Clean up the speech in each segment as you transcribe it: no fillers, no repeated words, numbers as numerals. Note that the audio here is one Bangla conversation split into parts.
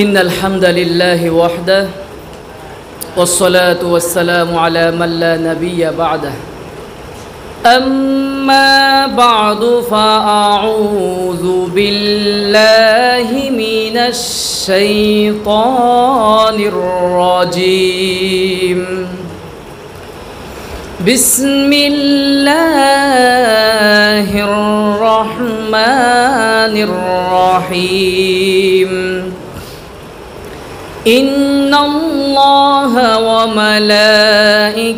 إن الحمد لله وحده والصلاة والسلام على من لا نبي بعده أما بعد فأعوذ بالله من الشيطان الرجيم بسم الله الرحمن الرحيم إن الله وملائكته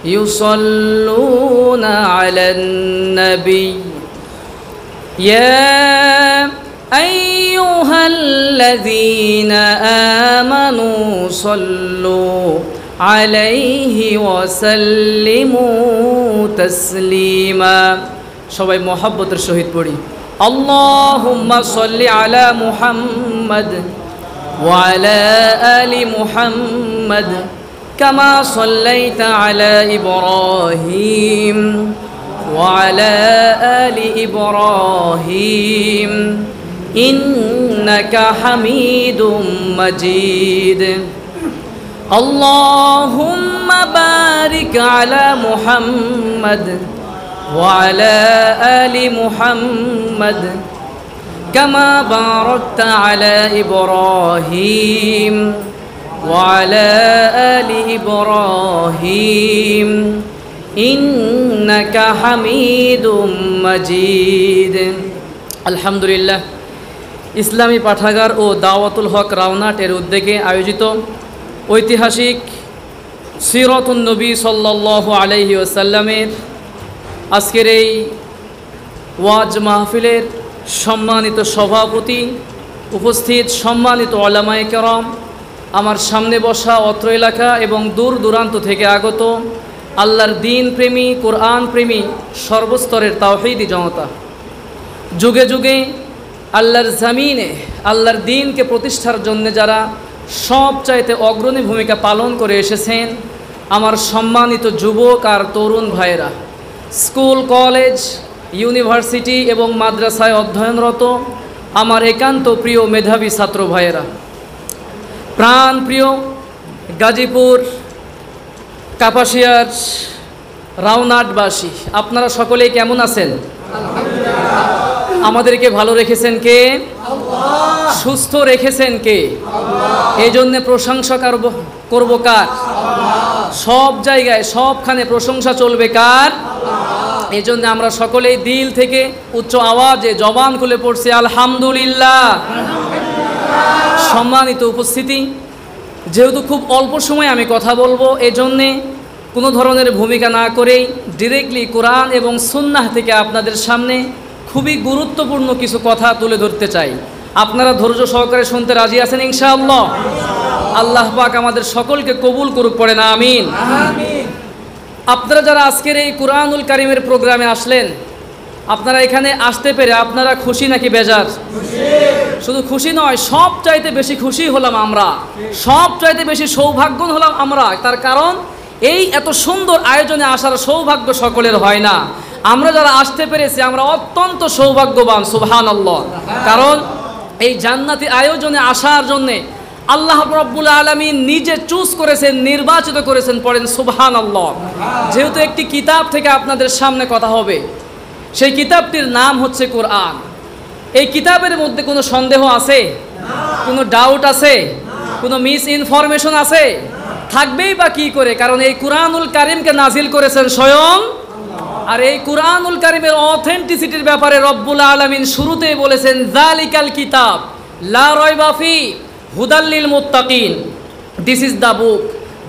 يصلون على النبي يا أيها الذين آمنوا صلوا عليه وسلموا تسليما সবাই মোহাব্বতের সহিত পড়ি اللهم صل على محمد وعلى آل محمد كما صليت على إبراهيم وعلى آل إبراهيم إنك حميد مجيد اللهم بارك على محمد وعلى آل محمد كما باركت على إبراهيم وعلى آل إبراهيم إنك حميد مجيد الحمد لله ইসলামী পাঠাগার ও দাওয়াতুল হক রাওনাটের উদ্যোগে আয়োজিত ঐতিহাসিক সিরাতুন নবী সাল্লাল্লাহু আলাইহি ওয়াসাল্লামের আজকের এই ওয়াজ মাহফিলের সম্মানিত সভাপতি, উপস্থিত সম্মানিত উলামায়ে কেরাম, আমার সামনে বসা অত্র এলাকা এবং দূর দূরান্ত থেকে আগত আল্লাহর দ্বীন প্রেমী, কোরআন প্রেমী সর্বস্তরের তাওহীদি জনতা, যুগে যুগে আল্লাহর জমিনে আল্লাহর দ্বীনকে প্রতিষ্ঠার জন্য যারা সবচাইতে অগ্রণী ভূমিকা পালন করে এসেছেন, আমার সম্মানিত যুবক আর তরুণ ভাইয়েরা, স্কুল, কলেজ, ইউনিভার্সিটি এবং মাদ্রাসায় অধ্যয়নরত আমার একান্ত প্রিয় মেধাবী ছাত্র ভাইয়েরা, প্রাণ প্রিয় গাজীপুর, কাপাসিয়ার রাওনাটবাসী, আপনারা সকলেই কেমন আছেন? আমাদেরকে ভালো রেখেছেন কে? আল্লাহ। সুস্থ রেখেছেন কে? আল্লাহ। এই জন্য প্রশংসা করব কার? আল্লাহ। সব জায়গায় সবখানে প্রশংসা চলবে কার? আল্লাহ। এই জন্য আমরা সকলেই দিল থেকে উচ্চ আওয়াজে জবান খুলে পড়ছি আলহামদুলিল্লাহ। সম্মানিত উপস্থিতি, যেহেতু খুব অল্প সময় আমি কথা বলবো, এই জন্যে কোনো ধরনের ভূমিকা না করেই ডিরেক্টলি কোরআন এবং সুন্নাহ থেকে আপনাদের সামনে খুবই গুরুত্বপূর্ণ কিছু কথা তুলে ধরতে চাই। আপনারা ধৈর্য সহকারে শুনতে রাজি আছেন ইনশাআল্লাহ? আল্লাহ পাক আমাদের সকলকে কবুল করুক, পড়ে না আমিন। আপনারা যারা আজকের এই কুরআনুল কারীমের প্রোগ্রামে আসলেন, আপনারা এখানে আসতে পেরে আপনারা খুশি নাকি বেজার? শুধু খুশি নয়, সব চাইতে বেশি খুশি হলাম আমরা, সব চাইতে বেশি সৌভাগ্যবান হলাম আমরা। তার কারণ এই এত সুন্দর আয়োজনে আসার সৌভাগ্য সকলের হয় না। আমরা যারা আসতে পেরেছি আমরা অত্যন্ত সৌভাগ্যবান, সুবহানাল্লাহ। কারণ এই জান্নাতি আয়োজনে আসার জন্যে আল্লাহ রাব্বুল আলামিন নিজে চুজ করেছেন, নির্বাচিত করেছেন, পড়েন সুবহানাল্লাহ। যেহেতু একটি কিতাব থেকে আপনাদের সামনে কথা হবে, সেই কিতাবটির নাম হচ্ছে কোরআন। এই কিতাবের মধ্যে কোনো সন্দেহ আছে? কোনো ডাউট আছে? কোনো মিস ইনফরমেশন আছে? থাকবেই বা কি করে? কারণ এই কুরআনুল কারীমকে নাজিল করেছেন স্বয়ং। আর এই কুরআনুল কারীমের অথেন্টিসিটির ব্যাপারে রব্বুল আলামিন শুরুতেই বলেছেন যালিকাল কিতাব লা রাইবা ফি হুদাল লিল মুত্তাকিন। This is the book,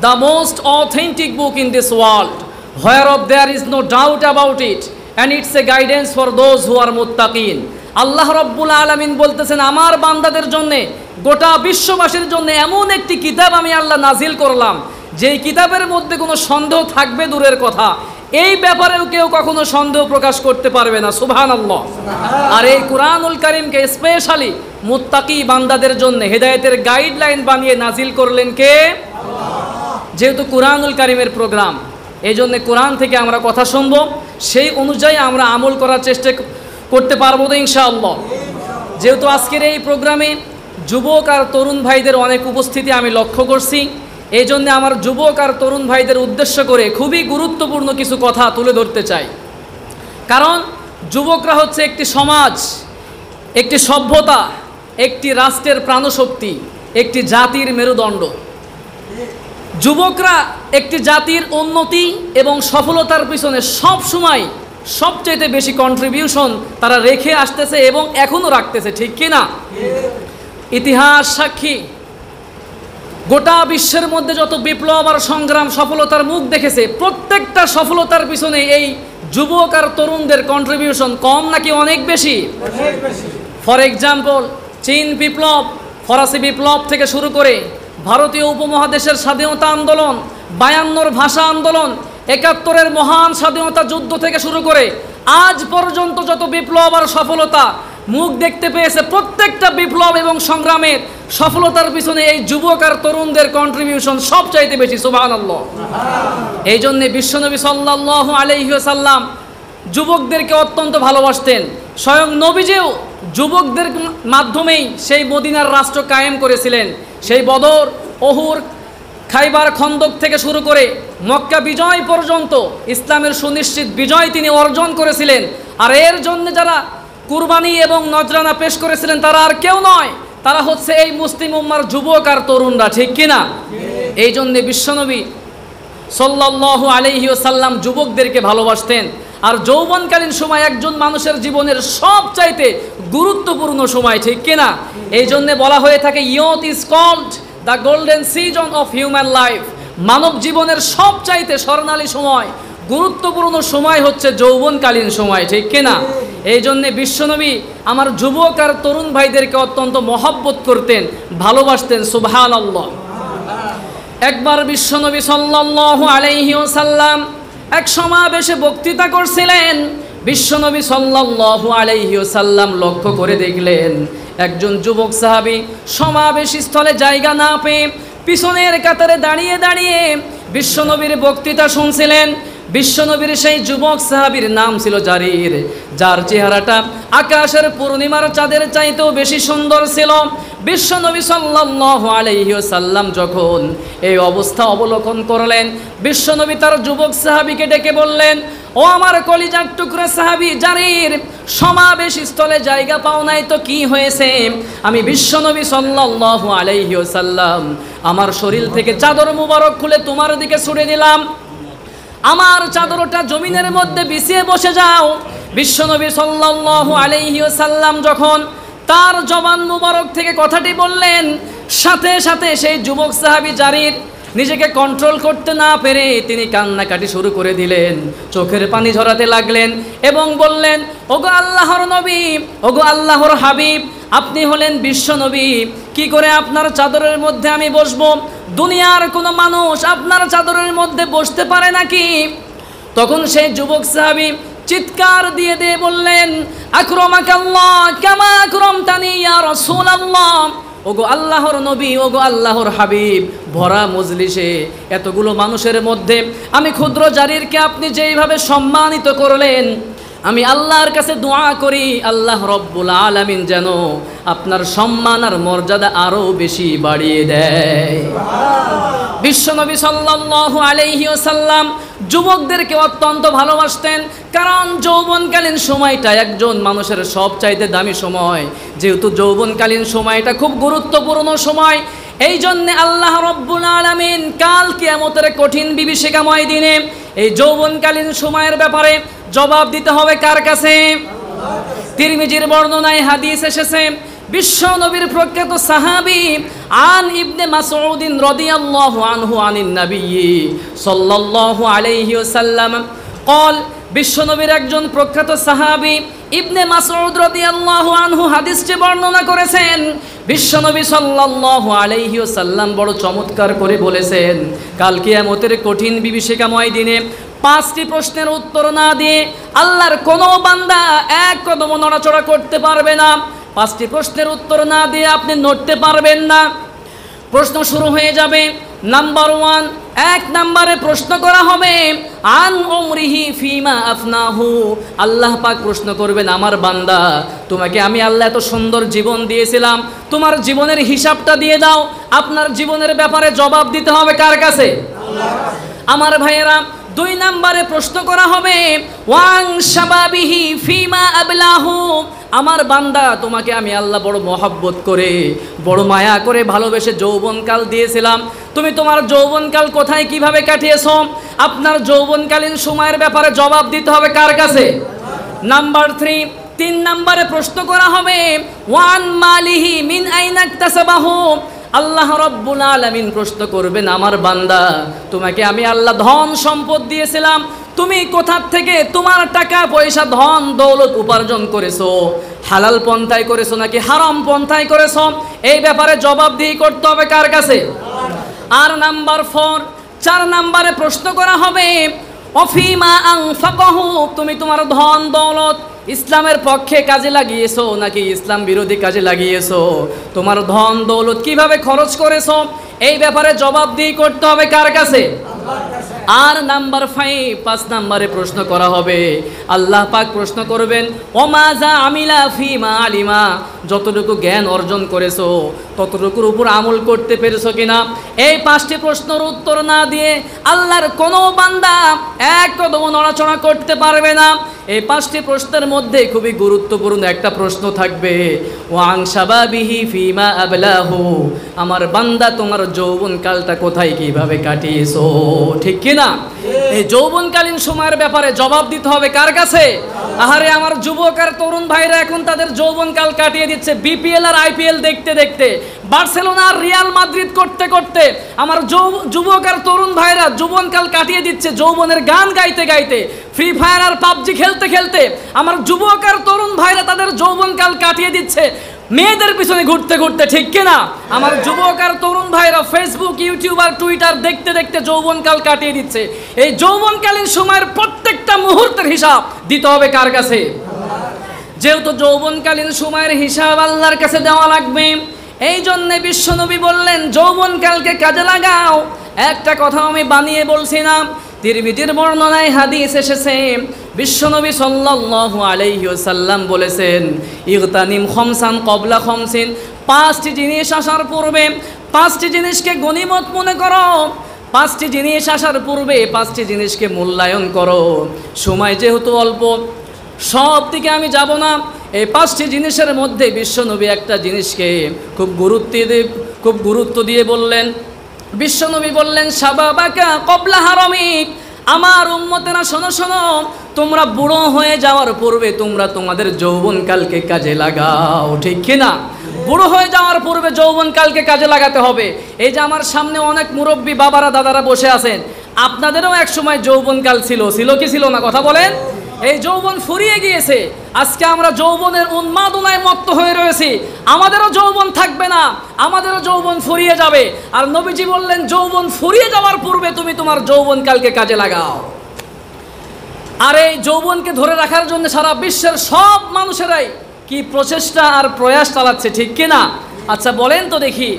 the most authentic book in this world, whereof there is no doubt about it, and it's a guidance for those who are মুত্তাকিন। আল্লাহ রব্বুল আলামিন বলতেছেন আমার বান্দাদের জন্য, গোটা বিশ্ববাসীর জন্য এমন একটি কিতাব আমি আল্লাহ নাজিল করলাম, যেই কিতাবের মধ্যে কোনো সন্দেহ থাকবে দূরের কথা, এই ব্যাপারেও কেউ কখনো সন্দেহ প্রকাশ করতে পারবে না, সুবহানাল্লাহ। আর এই কুরআনুল কারীমকে স্পেশালি মুত্তাকি বান্দাদের জন্য হেদায়েতের গাইডলাইন বানিয়ে নাজিল করলেন কে? আল্লাহ। যেহেতু কুরআনুল কারীমের প্রোগ্রাম, এই জন্য কোরআন থেকে আমরা কথা শুনবো, সেই অনুযায়ী আমরা আমল করার চেষ্টা করতে পারবো তো ইনশাআল্লাহ। যেহেতু আজকের এই প্রোগ্রামে যুবক আর তরুণ ভাইদের অনেক উপস্থিতি আমি লক্ষ্য করছি। এই জন্য আমার যুবক আর তরুণ ভাইদের উদ্দেশ্য করে খুবই গুরুত্বপূর্ণ কিছু কথা তুলে ধরতে চাই। কারণ যুবকরা হচ্ছে একটি সমাজ, একটি সভ্যতা, একটি রাষ্ট্রের প্রাণশক্তি, একটি জাতির মেরুদণ্ড। যুবকরা একটি জাতির উন্নতি এবং সফলতার পিছনে সবসময় সবচেয়ে বেশি কন্ট্রিবিউশন তারা রেখে আসতেছে এবং এখনও রাখতেছে, ঠিক কি না? ইতিহাস সাক্ষী, গোটা বিশ্বের মধ্যে যত বিপ্লব আর সংগ্রাম সফলতার মুখ দেখেছে, প্রত্যেকটা সফলতার পিছনে এই যুবক আর তরুণদের কন্ট্রিবিউশন কম নাকি অনেক বেশি? ফর এক্সাম্পল, চীন বিপ্লব, ফরাসি বিপ্লব থেকে শুরু করে ভারতীয় উপমহাদেশের স্বাধীনতা আন্দোলন, 52 ভাষা আন্দোলন, 71-এর মহান স্বাধীনতা যুদ্ধ থেকে শুরু করে আজ পর্যন্ত যত বিপ্লব আর সফলতা মুখ দেখতে পেয়েছে, প্রত্যেকটা বিপ্লব এবং সংগ্রামের সফলতার পিছনে এই যুবক আর তরুণদের কন্ট্রিবিউশন সবচাইতে বেশি। সুবহানাল্লাহ। এই জন্যে বিশ্বনবী সাল্লাল্লাহু আলাইহি ওয়াসাল্লাম যুবকদেরকে অত্যন্ত ভালোবাসতেন। স্বয়ং নবীজিও যুবকদের মাধ্যমেই সেই মদিনার রাষ্ট্র কায়েম করেছিলেন। সেই বদর, ওহুদ, খাইবার খন্দক থেকে শুরু করে মক্কা বিজয় পর্যন্ত ইসলামের সুনিশ্চিত বিজয় তিনি অর্জন করেছিলেন। আর এর জন্য যারা কুরবানি এবং নজরানা পেশ করেছিলেন তারা আর কেউ নয়, তারা হচ্ছে এই মুসলিম উম্মার যুবক আর তরুণরা, ঠিক কিনা? এই জন্যে বিশ্বনবী সাল্লাল্লাহু আলাইহি ওয়াসাল্লাম যুবকদেরকে ভালোবাসতেন। আর যৌবনকালীন সময় একজন মানুষের জীবনের সবচাইতে গুরুত্বপূর্ণ সময়, ঠিক কিনা? এই জন্যে বলা হয়ে থাকে youth is called the golden season of human life. মানব জীবনের সবচাইতে স্বর্ণালী সময়, গুরুত্বপূর্ণ সময় হচ্ছে যৌবনকালীন সময়, ঠিক কিনা? এই জন্যে বিশ্বনবী আমার যুবক আর তরুণ ভাইদেরকে অত্যন্ত মহব্বত করতেন, ভালোবাসতেন। সুবহানাল্লাহ। একবার বিশ্বনবী সাল্লাল্লাহু আলাইহি ওয়াসাল্লাম এক সমাবেশে বক্তৃতা করছিলেন। বিশ্বনবী সাল্লাল্লাহু আলাইহি ওয়াসাল্লাম লক্ষ্য করে দেখলেন একজন যুবক সাহাবী সমাবেশ স্থলে জায়গা না পেয়ে পিছনের কাতারে দাঁড়িয়ে দাঁড়িয়ে বিশ্বনবীর বক্তৃতা শুনছিলেন। বিশ্বনবীর সেই যুবক সাহাবীর নাম ছিল জারির, যার চেহারাটা আকাশের পূর্ণিমার চাঁদের চাইতেও বেশি সুন্দর ছিল। বিশ্বনবী সাল্লাল্লাহু আলাইহি ওয়াসাল্লাম যখন এই অবস্থা অবলোকন করলেন, বিশ্বনবী তার যুবক সাহাবীকে ডেকে বললেন, ও আমার কলিজার টুকরা সাহাবী জারির, সমাবেশ স্থলে জায়গা পাও নাই তো কি হয়েছে? আমি বিশ্বনবী সাল্লাল্লাহু আলাইহি ওয়াসাল্লাম আমার শরীর থেকে চাদর মুবারক খুলে তোমার দিকে ছুড়ে দিলাম, আমার চাদরটা জমিনের মধ্যে বিছিয়ে বসে যাও। বিশ্বনবী সাল্লাল্লাহু আলাইহি ওয়াসাল্লাম যখন তার জবান মুবারক থেকে কথাটি বললেন, সাথে সাথে সেই যুবক সাহাবী জারির নিজেকে কন্ট্রোল করতে না পেরে তিনি কান্নাকাটি শুরু করে দিলেন, চোখের পানি ঝরাতে লাগলেন এবং বললেন, ওগো আল্লাহর নবী, ওগো আল্লাহর হাবিব, আপনি হলেন বিশ্বনবী, কি করে আপনার চাদরের মধ্যে আমি বসবো? দুনিয়ার কোনো মানুষ আপনার চাদরের মধ্যে বসতে পারে নাকি? তখন সেই যুবক সাহাবী চিৎকার দিয়ে দিয়ে বললেন, আকরামাকাল্লাহ কামা আকরামতানি ইয়া রাসূলুল্লাহ, ওগো আল্লাহর নবী, ওগো আল্লাহর হাবিব, ভরা মজলিসে এতগুলো মানুষের মধ্যে আমি ক্ষুদ্র জারিরকে আপনি যেইভাবে সম্মানিত করলেন, আমি আল্লাহর কাছে দোয়া করি আল্লাহ রব্বুল আলামিন যেন আপনার সম্মান আর মর্যাদা আরও বেশি বাড়িয়ে দেয়। বিশ্বনবী সাল্লাল্লাহু আলাইহি ওয়াসাল্লাম যুবকদেরকে অত্যন্ত ভালোবাসতেন, কারণ যৌবনকালীন সময়টা একজন মানুষের সবচাইতে দামি সময়। যেহেতু যৌবনকালীন সময়টা খুব গুরুত্বপূর্ণ সময়, এই জন্যে আল্লাহ রব্বুল আলামিন কাল কিয়ামতের কঠিন বিভীষিকাময় দিনে এই যৌবনকালীন সময়ের ব্যাপারে জবাব দিতে হবে কার কাছে? তিরমিজির বর্ণনায় হাদিস এসেছে, বিশ্ব নবীর প্রখ্যাত সাহাবী আন ইবনে মাসউদ রাদিয়াল্লাহু আনহু আনিন নবী সাল্লাল্লাহু আলাইহি ওয়াসাল্লাম قال বিশ্ব নবীর একজন প্রখ্যাত সাহাবী ইবনে মাসউদ রাদিয়াল্লাহু আনহু হাদিসটি বর্ণনা করেছেন। বিশ্ব নবী সাল্লাল্লাহু আলাইহি ওয়াসাল্লাম বড় চমৎকার করে বলেছেন, কাল কিয়ামতের কঠিন বিভীষিকাময় দিনে 5টি প্রশ্নের উত্তর না দিয়ে আল্লাহর কোনো বান্দা এক কদম নড়াচড়া করতে পারবে না। 5টি প্রশ্নের উত্তর না দিয়ে আপনি নড়তে পারবেন না। প্রশ্ন শুরু হয়ে যাবে, নাম্বার 1, এক নম্বরে প্রশ্ন করা হবে আন উমরিহি ফিমা আফনাহু, আল্লাহ পাক প্রশ্ন করবেন আমার বান্দা তোমাকে আমি আল্লাহ এত সুন্দর জীবন দিয়েছিলাম, তোমার জীবনের হিসাবটা দিয়ে দাও। আপনার জীবনের ব্যাপারে জবাব দিতে হবে কার কাছে? আমার ভাইয়েরা, দুই নম্বরে প্রশ্ন করা হবে ওয়াং শাবাবিহি ফিমা আবলাহু, আমার বান্দা তোমাকে আমি আল্লাহ বড় মহব্বত করে বড় মায়া করে ভালোবেসে যৌবনকাল দিয়েছিলাম, তুমি তোমার যৌবনকাল কোথায় কিভাবে কাটিয়েছো? আপনার যৌবনকালীন সময়ের ব্যাপারে জবাব দিতে হবে কার কাছে? নাম্বার 3, 3 নম্বরে প্রশ্ন করা হবে ওয়ান মালিহি মিন আইনা ইকতাসাবাহু, আল্লাহ রব্বুল আলামিন প্রশ্ন করবেন আমার বান্দা তোমাকে আমি আল্লাহ ধন সম্পদ দিয়েছিলাম, তুমি কোথা থেকে তোমার টাকা পয়সা ধন দৌলত উপার্জন করেছো? হালাল পন্থায় করেছো নাকি হারাম পন্থায় করেছো? এই ব্যাপারে জবাবদিহি করতে হবে কার কাছে? আর নাম্বার 4, 4 নম্বরে প্রশ্ন করা হবে অফিমা আনফাকাহু, তুমি তোমার ধন দৌলত ইসলামের পক্ষে কাজে লাগিয়েছো নাকি ইসলাম বিরোধী কাজে লাগিয়েছো? তোমার ধন দৌলত কিভাবে খরচ করেছো? এই ব্যাপারে জবাবদিহি করতে হবে কার কাছে? আর নাম্বার 5, 5 নম্বরে প্রশ্ন করা হবে আল্লাহ পাক প্রশ্ন করবেন ওমাজা আমিলা ফিমা আলিমা, যতটুকু জ্ঞান অর্জন করেছো ততটুকুর উপর আমল করতে পেরেছো কিনা? এই 5টি প্রশ্নের উত্তর না দিয়ে আল্লাহর কোনো বান্দা এক কদম নড়াচড়া করতে পারবে না। এই 5টি প্রশ্নের মধ্যে খুবই গুরুত্বপূর্ণ একটা প্রশ্ন থাকবে ওয়াং শাবাবিহি ফিমা আবলাহু, আমার বান্দা তোমার যৌবনকালটা কোথায় কিভাবে কাটিয়েছো? ঠিক কিনা? এই যৌবনকালীন সময়ের ব্যাপারে জবাব দিতে হবে কার কাছে? আহারে আমার যুবক আর তরুণ ভাইরা এখন তাদের যৌবনকাল কাটিয়ে দিচ্ছে বিপিএল আর আইপিএল দেখতে দেখতে, বার্সেলোনা আর রিয়াল মাদ্রিদ করতে করতে আমার যুবক আর তরুণ ভাইরা যৌবনকাল কাটিয়ে দিচ্ছে যৌবনের গান গাইতে গাইতে, ফ্রি ফায়ার আর পাবজি খেলতে খেলতে আমার যুবক আর তরুণ ভাইরা তাদের যৌবনকাল কাটিয়ে দিচ্ছে মেয়েদের পিছনে ঘুরতে ঘুরতে। ঠিক কিনা? আমার যুবক আর তরুণ ভাইরা ফেসবুক, ইউটিউব আর টুইটার দেখতে দেখতে যৌবনকাল কাটিয়ে দিচ্ছে। এই যৌবনকালীন সময়ের প্রত্যেকটা মুহূর্তের হিসাব দিতে হবে কার কাছে? যেহেতু যৌবনকালীন সময়ের হিসাব আল্লাহর কাছে দেওয়া লাগবে, এই জন্যে বিশ্বনবী বললেন যৌবনকালকে কাজে লাগাও। একটা কথা আমি বানিয়ে বলছি না, তিরমিজির বর্ণনায় হাদিস এসেছে বিশ্বনবী সাল্লাল্লাহু আলাইহি ওয়াসাল্লাম বলেছেন ইগতানিম খামসান ক্বাবলা খামসিন, 5টি জিনিস আসার পূর্বে 5টি জিনিসকে গনিমত মনে করো, 5টি জিনিস আসার পূর্বে 5টি জিনিসকে মূল্যায়ন করো। সময় যেহেতু অল্প সব দিকে আমি যাব না, এই 5টি জিনিসের মধ্যে বিশ্বনবী একটা জিনিসকে খুব গুরুত্ব দিয়ে বললেন। বিশ্বনবী বললেন শাবাবাকা ক্বাবলা হারামিক, আমার উম্মতেরা শোনো শোনো, তোমরা বুড়ো হয়ে যাওয়ার পূর্বে তোমরা তোমাদের যৌবনকালকে কাজে লাগাও। ঠিক কিনা? বুড়ো হয়ে যাওয়ার পূর্বে যৌবনকালকে কাজে লাগাতে হবে। এই যে আমার সামনে অনেক মুরব্বী বাবারা দাদারা বসে আছেন, আপনাদেরও এক সময় যৌবনকাল ছিল কি ছিল না? কথা বলেন। এই যৌবন ফুরিয়ে গিয়েছে, আজকে আমরা যৌবনের উন্মাদনায় মত্ত হয়ে রয়েছি। আমাদেরও যৌবন থাকবে না, আমাদেরও যৌবন ফুরিয়ে যাবে। আর নবীজি বললেন যৌবন ফুরিয়ে যাওয়ার পূর্বে তুমি তোমার যৌবনকালকে কাজে লাগাও। আর এই যৌবনকে ধরে রাখার জন্য সারা বিশ্বের সব মানুষেরাই কি প্রচেষ্টা আর প্রয়াস চালাচ্ছে। ঠিক কিনা? আচ্ছা বলেন তো দেখি,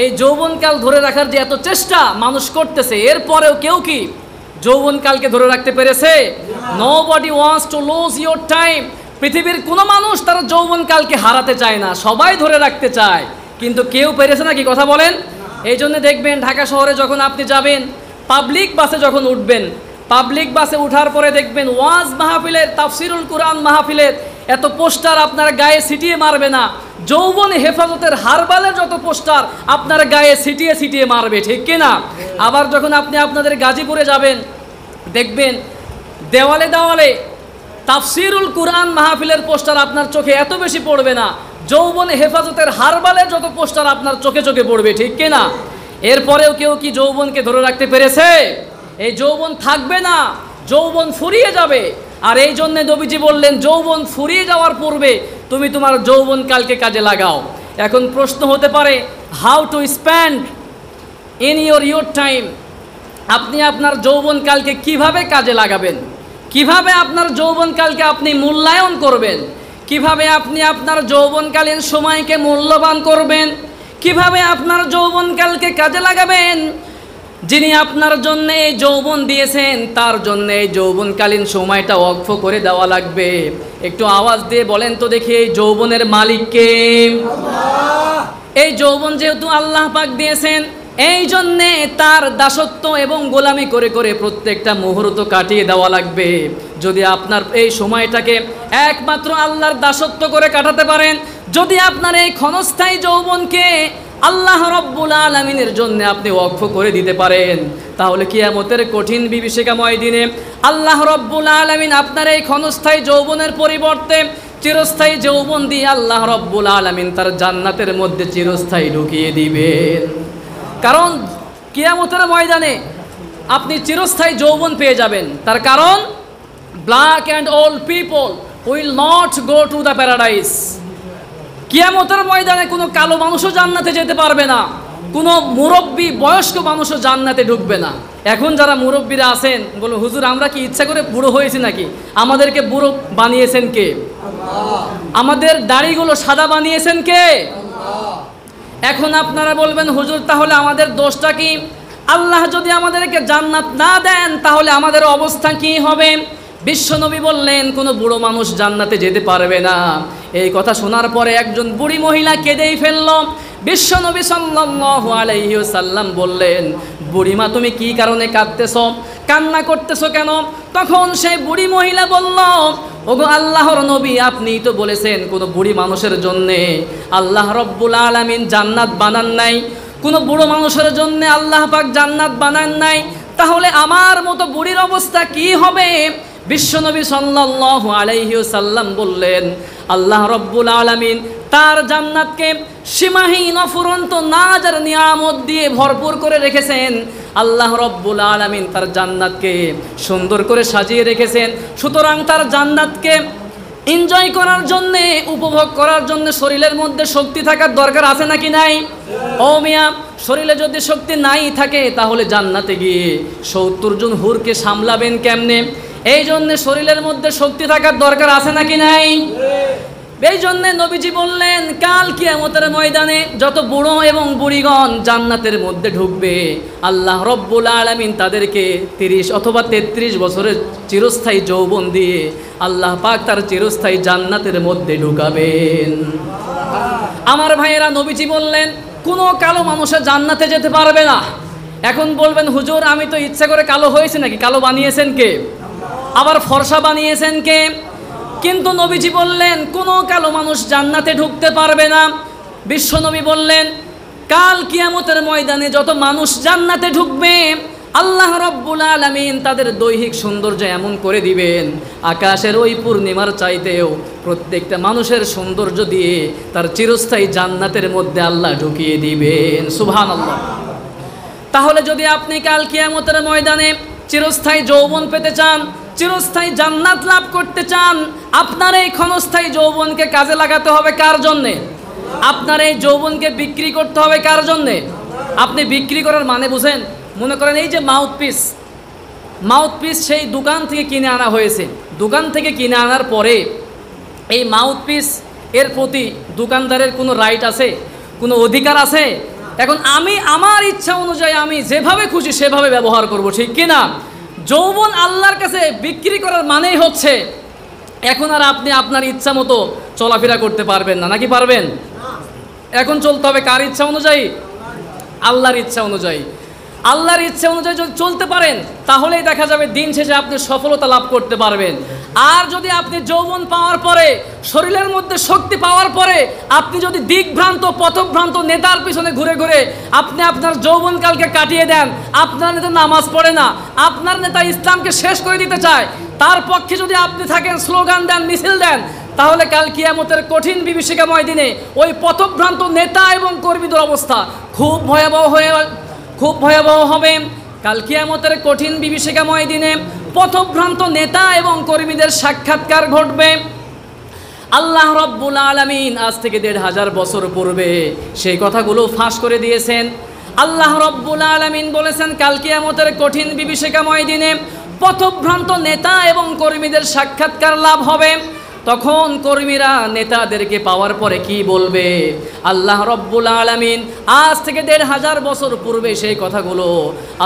এই যৌবনকাল ধরে রাখার যে এত চেষ্টা মানুষ করতেছে, এরপরেও কেউ কি যৌবনকালকে ধরে রাখতে পেরেছে? Nobody wants to lose your time. পৃথিবীর কোনো মানুষ তার যৌবনকালকে হারাতে চায় না, সবাই ধরে রাখতে চায়, কিন্তু কেউ পেরেছে নাকি? কথা বলেন। এই জন্য দেখবেন ঢাকা শহরে যখন আপনি যাবেন, পাবলিক বাসে যখন উঠবেন, পাবলিক বাসে উঠার পরে দেখবেন ওয়াজ মাহফিলের, তাফসিরুল কুরআন মাহফিলের এত পোস্টার আপনার গায়ে ছিটিয়ে মারবে না, যৌবন হেফাজতের হারবালের যত পোস্টার আপনার গায়ে ছিটিয়ে ছিটিয়ে মারবে। ঠিক কিনা? আবার যখন আপনি আপনাদের গাজীপুরে যাবেন, দেখবেন দেওয়ালে দেওয়ালে তাফসিরুল কুরআন মাহফিলের পোস্টার আপনার চোখে এত বেশি পড়বে না, যৌবন হেফাজতের হারবালের যত পোস্টার আপনার চোখে চোখে পড়বে। ঠিক কিনা? এরপরেও কেউ কি যৌবনকে ধরে রাখতে পেরেছে? এই যৌবন থাকবে না, যৌবন ফুরিয়ে যাবে। আর এই জন্যে নবীজি বললেন যৌবন ফুরিয়ে যাওয়ার পূর্বে তুমি তোমার যৌবনকালকে কাজে লাগাও। এখন প্রশ্ন হতে পারে how to spend in your time, আপনি আপনার যৌবনকালকে কিভাবে কাজে লাগাবেন, কিভাবে আপনার যৌবনকালকে আপনি মূল্যায়ন করবেন, কিভাবে আপনি আপনার যৌবনকালীন সময়কে মূল্যবান করবেন, কিভাবে আপনার যৌবনকালকে কাজে লাগাবেন। যিনি আপনার জন্য এই যৌবন দিয়েছেন তার জন্য এই যৌবনকালীন সময়টা ওয়াকফ করে দেওয়া লাগবে। একটু আওয়াজ দিয়ে বলেন তো দেখি, এই যৌবনের মালিক কে? এই যৌবন যেহেতু আল্লাহ পাক দিয়েছেন, এই জন্যে তার দাসত্ব এবং গোলামি করে করে প্রত্যেকটা মুহূর্ত কাটিয়ে দেওয়া লাগবে। যদি আপনার এই সময়টাকে একমাত্র আল্লাহর দাসত্ব করে কাটাতে পারেন, যদি আপনার এই ক্ষণস্থায়ী যৌবনকে আল্লাহ রব্বুল আলামিনের জন্য আপনি ওয়াকফ করে দিতে পারেন, তাহলে কিয়ামতের কঠিন বিভীষিকাময় দিনে আল্লাহ রব্বুল আলামিন আপনার এই ক্ষণস্থায়ী যৌবনের পরিবর্তে চিরস্থায়ী যৌবন দিয়ে আল্লাহ রব্বুল আলামিন তার জান্নাতের মধ্যে চিরস্থায়ী ঢুকিয়ে দিবেন। কারণ কিয়ামতের ময়দানে আপনি চিরস্থায়ী যৌবন পেয়ে যাবেন। তার কারণ black and old people will not go to the paradise. কিয়ামতের ময়দানে কোনো কালো মানুষও জান্নাতে যেতে পারবে না, কোনো মুরব্বী বয়স্ক মানুষও জান্নাতে ঢুকবে না। এখন যারা মুরব্বীরা আছেন বলো, হুজুর আমরা কি ইচ্ছা করে বুড়ো হয়েছি নাকি? আমাদেরকে বুড়ো বানিয়েছেন কে? আমাদের দাড়িগুলো সাদা বানিয়েছেন কে? এখন আপনারা বলবেন, হুজুর তাহলে আমাদের দোষটা কি? আল্লাহ যদি আমাদেরকে জান্নাত না দেন তাহলে আমাদের অবস্থা কি হবে? বিশ্বনবী বললেন কোনো বুড়ো মানুষ জান্নাতে যেতে পারবে না। এই কথা শোনার পরে একজন বুড়ি মহিলা কেঁদেই ফেলল। বিশ্বনবী সাল্লাল্লাহু আলাইহি ওয়াসাল্লাম বললেন, বুড়িমা তুমি কি কারণে কাঁদতেছো, কান্না করতেছো কেন? তখন সেই বুড়ি মহিলা বলল, ওগো আল্লাহর নবী, আপনিই তো বলেছেন কোনো বুড়ি মানুষের জন্যে আল্লাহ রব্বুল আলামিন জান্নাত বানান নাই, কোনো বুড়ো মানুষের জন্যে আল্লাহ পাক জান্নাত বানান নাই, তাহলে আমার মতো বুড়ির অবস্থা কি হবে? বিশ্বনবী সাল্লাল্লাহু আলাইহি ওয়াসাল্লাম বললেন, আল্লাহ রব্বুল আলামিন তার জান্নাতকে সীমাহীন অফুরন্ত নাজার নিয়ামত দিয়ে ভরপুর করে রেখেছেন। আল্লাহ রব্বুল আলামিন তার জান্নাতকে সুন্দর করে সাজিয়ে রেখেছেন। সুতরাং তার জান্নাতকে এনজয় করার জন্যে, উপভোগ করার জন্য শরীরের মধ্যে শক্তি থাকার দরকার আছে নাকি নাই? ও মিয়া, শরীরে যদি শক্তি নাই থাকে তাহলে জান্নাতে গিয়ে 70 জন হুরকে সামলাবেন কেমনে? এই জন্যে শরীরের মধ্যে শক্তি থাকার দরকার আছে নাকি নাই? এই জন্যে নবীজি বললেন, কাল কিয়ামতের ময়দানে যত বুড়ো এবং বুড়িগণ জান্নাতের মধ্যে ঢুকবে, আল্লাহ রব্বুল আলামিন তাদেরকে 30 অথবা 33 বছরের চিরস্থায়ী যৌবন দিয়ে আল্লাহ পাক তার চিরস্থায়ী জান্নাতের মধ্যে ঢুকাবেন। আমার ভাইয়েরা, নবীজি বললেন কোনো কালো মানুষের জান্নাতে যেতে পারবে না। এখন বলবেন, হুজুর আমি তো ইচ্ছা করে কালো হয়েছি নাকি? কালো বানিয়েছেন কে? আবার ফর্সা বানিয়েছেন কে? কিন্তু নবীজি বললেন কোনো কালো মানুষ জান্নাতে ঢুকতে পারবে না। বিশ্বনবী বললেন, কাল কিয়ামতের ময়দানে যত মানুষ জান্নাতে ঢুকবে আল্লাহ রব্বুল আলামিন তাদের দৈহিক সৌন্দর্য এমন করে দিবেন, আকাশের ওই পূর্ণিমার চাইতেও প্রত্যেকটা মানুষের সৌন্দর্য দিয়ে তার চিরস্থায়ী জান্নাতের মধ্যে আল্লাহ ঢুকিয়ে দিবেন। সুবহানাল্লাহ। তাহলে যদি আপনি কাল কিয়ামতের ময়দানে চিরস্থায়ী যৌবন পেতে চান, চিরস্থায়ী জান্নাত লাভ করতে চান, আপনার এই ক্ষণস্থায়ী যৌবনকে কাজে লাগাতে হবে কার জন্যে? আপনার এই যৌবনকে বিক্রি করতে হবে কার জন্যে? আপনি বিক্রি করার মানে বুঝেন? মনে করেন এই যে মাউথপিস সেই দোকান থেকে কিনে আনা হয়েছে। দোকান থেকে কিনে আনার পরে এই মাউথপিস এর প্রতি দোকানদারের কোনো রাইট আছে, কোনো অধিকার আছে? এখন আমি আমার ইচ্ছা অনুযায়ী আমি যেভাবে খুশি সেভাবে ব্যবহার করব, ঠিক কিনা? যৌবন আল্লাহর কাছে বিক্রি করার মানেই হচ্ছে এখন আর আপনি আপনার ইচ্ছা মতো চলাফেরা করতে পারবেন না, নাকি পারবেন? এখন চলতে হবে কার ইচ্ছা অনুযায়ী? আল্লাহর ইচ্ছা অনুযায়ী। আল্লাহর ইচ্ছা অনুযায়ী যদি চলতে পারেন তাহলেই দেখা যাবে দিন শেষে আপনি সফলতা লাভ করতে পারবেন। আর যদি আপনি যৌবন পাওয়ার পরে, শরীরের মধ্যে শক্তি পাওয়ার পরে আপনি যদি দিকভ্রান্ত পথভ্রান্ত নেতার পিছনে ঘুরে ঘুরে আপনি আপনার যৌবনকালকে কাটিয়ে দেন, আপনার নেতা নামাজ পড়ে না, আপনার নেতা ইসলামকে শেষ করে দিতে চায়, তার পক্ষে যদি আপনি থাকেন, স্লোগান দেন, মিছিল দেন, তাহলে কাল কিয়ামতের কঠিন বিভীষিকাময় দিনে ওই পথভ্রান্ত নেতা এবং কর্মীদের অবস্থা খুব ভয়াবহ হবে। কাল কিয়ামতের কঠিন বিভীষিকাময় দিনে পথভ্রান্ত নেতা এবং কর্মীদের সাক্ষাৎকার ঘটবে। আল্লাহ রব্বুল আলামিন আজ থেকে 1500 বছর পূর্বে সেই কথাগুলো ফাঁস করে দিয়েছেন। আল্লাহ রব্বুল আলামিন বলেছেন কাল কিয়ামতের কঠিন বিভীষিকাময় দিনে পথভ্রান্ত নেতা এবং কর্মীদের সাক্ষাৎকার লাভ হবে। তখন কর্মীরা নেতাদেরকে পাওয়ার পরে কি বলবে? আল্লাহ রব্বুল আলামিন আজ থেকে ১৫০০ বছর পূর্বে সেই কথাগুলো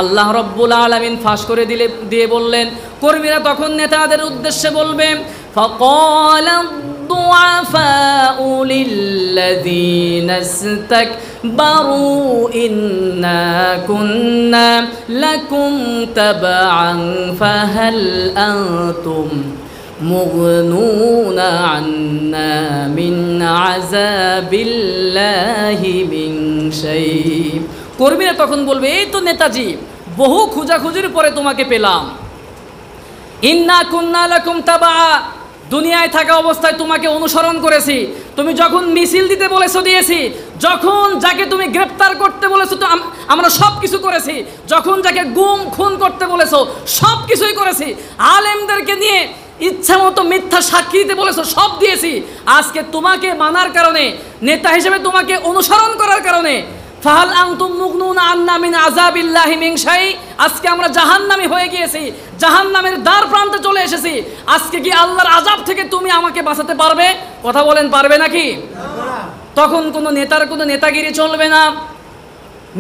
আল্লাহ রব্বুল আলামিন ফাঁস করে দিয়ে বললেন। কর্মীরা তখন নেতাদের উদ্দেশ্যে বলবে, فقال الضعفاء للذين استكبروا إنا كنا لكم تبعا فهل أنتم مغنون عنا من عذاب الله من شيء। কর্মীরা তখন বলবে, এই তো নেতাজি, বহু খোঁজাখুঁজির পরে তোমাকে পেলাম। ইন্না কুন্না লাকুম তাবা, দুনিয়ায় থাকা অবস্থায় তোমাকে অনুসরণ করেছি। তুমি যখন মিছিল দিতে বলেছো দিয়েছি, যখন যাকে তুমি গ্রেপ্তার করতে বলেছো তো আমরা সব কিছু করেছি, যখন যাকে গুম খুন করতে বলেছো সব কিছুই করেছি, আলেমদেরকে নিয়ে ইচ্ছা মতো মিথ্যা সাক্ষী দিতে বলেছো সব দিয়েছি। আজকে তোমাকে মানার কারণে, নেতা হিসেবে তোমাকে অনুসরণ করার কারণে ফাহাল আনতুম মুগনুনা আন্না মিন আযাবিল্লাহি মিন শাই, আজকে আমরা জাহান্নামী হয়ে গিয়েছি, জাহান্নামের দ্বার প্রান্তে চলে এসেছি। আজকে কি আল্লাহর আযাব থেকে তুমি আমাকে বাঁচাতে পারবে? কথা বলেন, পারবে নাকি? তখন কোনো নেতার কোনো নেতাগিরি চলবে না।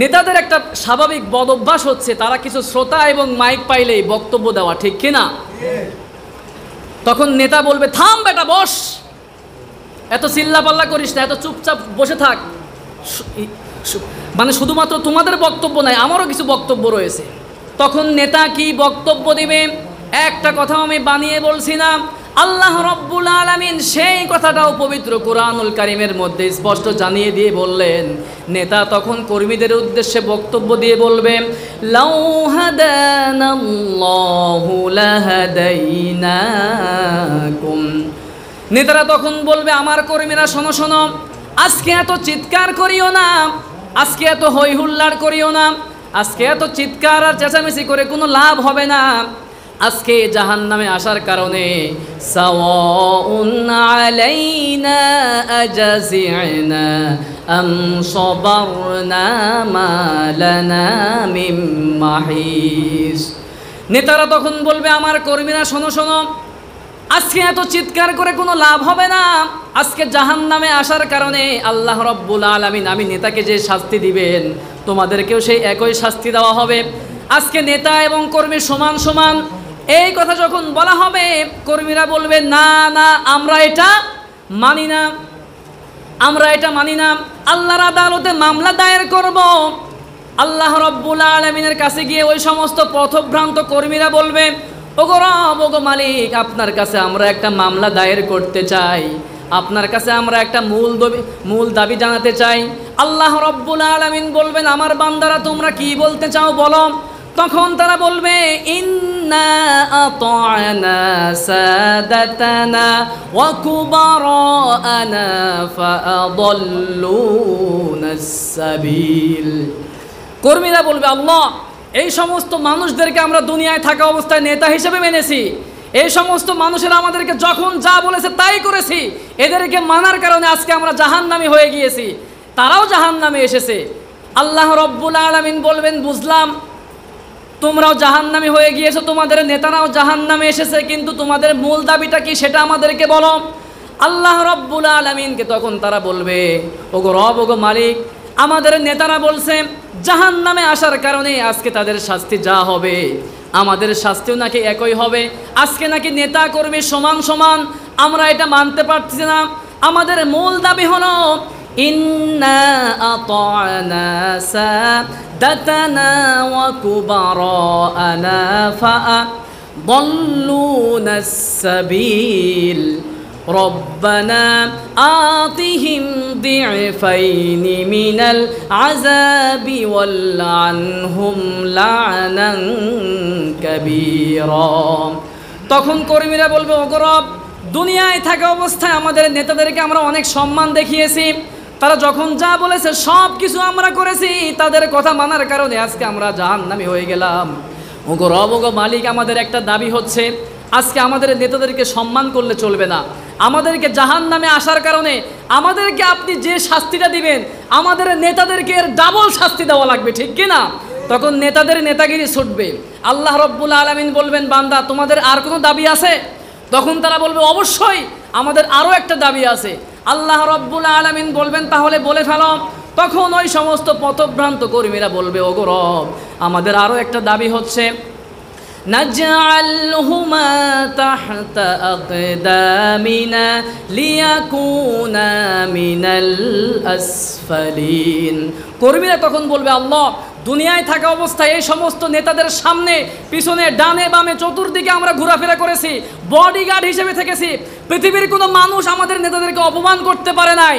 নেতাদের একটা স্বাভাবিক বদ অভ্যাস হচ্ছে তারা কিছু শ্রোতা এবং মাইক পাইলেই বক্তব্য দেওয়া, ঠিক কিনা? তখন নেতা বলবে, থাম বেটা, বস, এত চিল্লাপাল্লা করিস না, এত চুপচাপ বসে থাক। মানে শুধুমাত্র তোমাদের বক্তব্য নাই, আমারও কিছু বক্তব্য রয়েছে। তখন নেতা কি বক্তব্য দিবে? একটা কথা আমি বানিয়ে বলছি না, আল্লাহ রব্বুল আলামিন সেই কথাটাও পবিত্র কুরআনুল কারীমের মধ্যে স্পষ্ট জানিয়ে দিয়ে বললেন। নেতা তখন কর্মীদের উদ্দেশ্যে বক্তব্য দিয়ে বলবে, লাউ হাদানাল্লাহু লাহাদাইনাকুম। নেতারা তখন বলবে, আমার কর্মীরা শোনো শোনো, আজকে এত চিৎকার করিও না, আজকে এত হই হুল্লাড় করিও না, আজকে এত চিৎকার আর চেঁচামেচি করে কোনো লাভ হবে না। আজকে জাহান্নামে আসার কারণে সাওয়াউন আলাইনা আজাজিনা আম সাবারনা মা লানা মিন মাহিস। নেতারা তখন বলবে, আমার কর্মীরা শোনো শোনো, আজকে এত চিৎকার করে কোনো লাভ হবে না। আজকে জাহান্নামে আসার কারণে আল্লাহ রব্বুল আলামিন আমি নেতাকে যে শাস্তি দিবেন তোমাদেরকেও সেই একই শাস্তি দেওয়া হবে। আজকে নেতা এবং কর্মী সমান সমান, এই কথা যখন বলা হবে কর্মীরা বলবে, না না, আমরা এটা মানি না, আমরা এটা মানি না, আল্লাহর আদালতে মামলা দায়ের করব। আল্লাহ রব্বুল আলামিনের কাছে গিয়ে ওই সমস্ত পথভ্রান্ত কর্মীরা বলবে, ওগো রব, ওগো মালিক, আপনার কাছে আমরা একটা মামলা দায়ের করতে চাই, আপনার কাছে আমরা একটা মূল দাবি জানাতে চাই। আল্লাহ রব্বুল আলামিন বলবেন, আমার বান্দারা তোমরা কি বলতে চাও বলো। তখন তারা বলবে, ইন্না আতা'না সাদাতানা ওয়া কুবারানা ফাআদাল্লুনাস সাবিল। কর্মীরা বলবে, আল্লাহ, এই সমস্ত মানুষদেরকে আমরা দুনিয়ায় থাকা অবস্থায় নেতা হিসেবে মেনেছি, এই সমস্ত মানুষেরা আমাদেরকে যখন যা বলেছে তাই করেছি, এদেরকে মানার কারণে আজকে আমরা জাহান্নামী হয়ে গিয়েছি, তারাও জাহান্নামে এসেছে। আল্লাহ রব্বুল আলামিন বলবেন, বুঝলাম তোমরাও জাহান্নামী হয়ে গিয়েছো, তোমাদের নেতারাও জাহান্নামে এসেছে, কিন্তু তোমাদের মূল দাবিটা কি সেটা আমাদেরকে বলো। আল্লাহ রব্বুল আলামিনকে তখন তারা বলবে, ওগো রব, ওগো মালিক, আমাদের নেতারা বলছে জাহান্নামে আসার কারণে আজকে তাদের শাস্তি যা হবে আমাদের শাস্তিও নাকি একই হবে। আজকে নাকি নেতা কর্মী সমান সমান, আমরা এটা মানতে পারছি না। আমাদের মূল দাবি হলো, ইন্না আতা'না সাদাতানা ওয়া কুবারানা ফাআদাল্লুনাস সাবিল রব্বানা আতিহিম দি'ফাইনি মিনাল আযাবি ওয়ালআনহুম লা'নান কাবীরা। তখন কর্মীরা বলবে, ওগো রব, দুনিয়ায় থাকা অবস্থায় আমাদের নেতাদেরকে আমরা অনেক সম্মান দেখিয়েছি, তারা যখন যা বলেছে সব কিছু আমরা করেছি, তাদের কথা মানার কারণে আজকে আমরা জাহান্নামী হয়ে গেলাম। ওগো রব, ওগো মালিক, আমাদের একটা দাবি হচ্ছে, আজকে আমাদের নেতাদেরকে সম্মান করলে চলবে না, আমাদেরকে জাহান্নামে আসার কারণে আমাদেরকে আপনি যে শাস্তিটা দিবেন আমাদের নেতাদেরকে এর ডাবল শাস্তি দেওয়া লাগবে, ঠিক কিনা? তখন নেতাদের নেতাগিরি ছুটবে। আল্লাহ রব্বুল আলামিন বলবেন, বান্দা, তোমাদের আর কোনো দাবি আছে? তখন তারা বলবে, অবশ্যই আমাদের আরও একটা দাবি আছে। আল্লাহ রব্বুল আলামিন বলবেন তাহলে বলে ফেলো। তখন ওই সমস্ত পথভ্রান্ত কর্মীরা বলবে, ওগো রব, আমাদের আরও একটা দাবি হচ্ছে নাজআলহুমা তাহতা আকদামিনা লিয়াকুনা মিনাল আসফালিন। কর্মীরা তখন বলবে, আল্লাহ, দুনিয়ায় থাকা অবস্থায় এই সমস্ত নেতাদের সামনে পিছনে ডানে বামে চতুর্দিকে আমরা ঘোরাফেরা করেছি, বডিগার্ড হিসেবে থেকেছি, পৃথিবীর কোনো মানুষ আমাদের নেতাদেরকে অপমান করতে পারে নাই।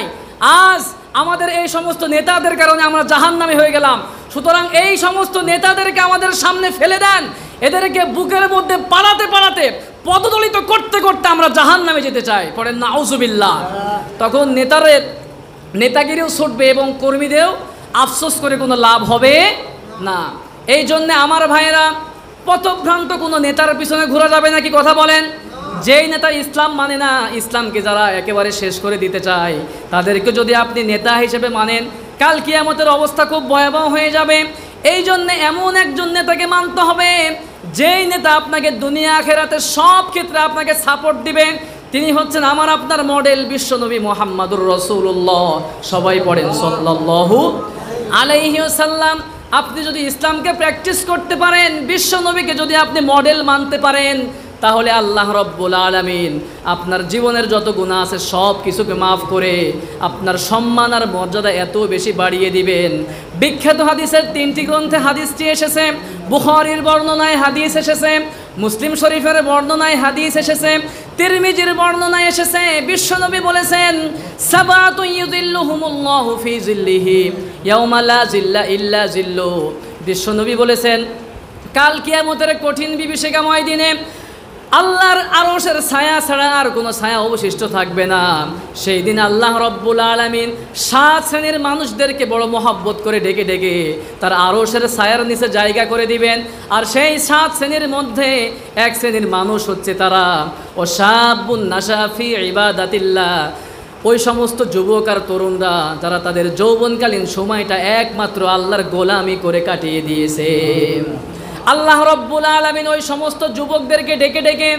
আজ আমাদের এই সমস্ত নেতাদের কারণে আমরা জাহান্নামী হয়ে গেলাম। সুতরাং এই সমস্ত নেতাদেরকে আমাদের সামনে ফেলে দেন, এদেরকে বুকের মধ্যে পাড়াতে পাড়াতে পদদলিত করতে করতে আমরা জাহান্নামে যেতে চাই। পরে নাউজুবিল্লাহ। তখন নেতাগিরিও ছুটবে এবং কর্মীদেরও আফসোস করে কোনো লাভ হবে না। এই জন্যে আমার ভাইয়েরা, পথভ্রান্ত কোনো নেতার পিছনে ঘোরা যাবে না। কি কথা বলেন? যেই নেতা ইসলাম মানে না, ইসলামকে যারা একেবারে শেষ করে দিতে চায়, তাদেরকে যদি আপনি নেতা হিসেবে মানেন, কাল কিয়ামতের অবস্থা খুব ভয়াবহ হয়ে যাবে। এই জন্যে এমন একজন নেতাকে মানতে হবে যেই নেতা আপনাকে দুনিয়া আখিরাতে সব ক্ষেত্রে আপনাকে সাপোর্ট দিবেন। তিনি হচ্ছেন আমার আপনার মডেল বিশ্বনবী মুহাম্মদুর রাসূলুল্লাহ। সবাই পড়েন সাল্লাল্লাহু আলাইহি ওয়াসাল্লাম। আপনি যদি ইসলামকে প্র্যাকটিস করতে পারেন, বিশ্বনবীকে যদি আপনি মডেল মানতে পারেন, তাহলে আল্লাহ রব্বুল আলামিন আপনার জীবনের যত গুনাহ আছে সব কিছুকে মাফ করে আপনার সম্মান আর মর্যাদা এত বেশি বাড়িয়ে দিবেন। বিখ্যাত হাদিসের 3টি গ্রন্থে হাদিসটি এসেছে। বুখারীর বর্ণনায় হাদিস এসেছে, মুসলিম শরীফের বর্ণনায় হাদিস এসেছে, তিরমিজির বর্ণনায় এসেছে। বিশ্বনবী বলেছেন, সাবাতু ইউযিল্লুহুমুল্লাহু ফি জিল্লিহি ইয়াওমা লা জিল্লা ইল্লা জিল্লু। বিশ্বনবী বলেছেন, কাল কিয়ামতের কঠিন বিভীষিকাময় দিনে আল্লাহর আরশের ছায়া ছাড়া আর কোনো ছায়া অবশিষ্ট থাকবে না। সেই দিন আল্লাহ রব্বুল আলামিন 7 শ্রেণীর মানুষদেরকে বড় মহব্বত করে ডেকে ডেকে তার আরশের ছায়ার নিচে জায়গা করে দিবেন। আর সেই 7 শ্রেণীর মধ্যে এক শ্রেণীর মানুষ হচ্ছে তারা ও শাবুন নাশা ফি ইবাদাতিল্লাহ, ওই সমস্ত যুবক আর তরুণরা যারা তাদের যৌবনকালীন সময়টা একমাত্র আল্লাহর গোলামি করে কাটিয়ে দিয়েছে। আল্লাহ রব্বুল আলামিন ওই সমস্ত যুবকদেরকে ডেকে ডেকে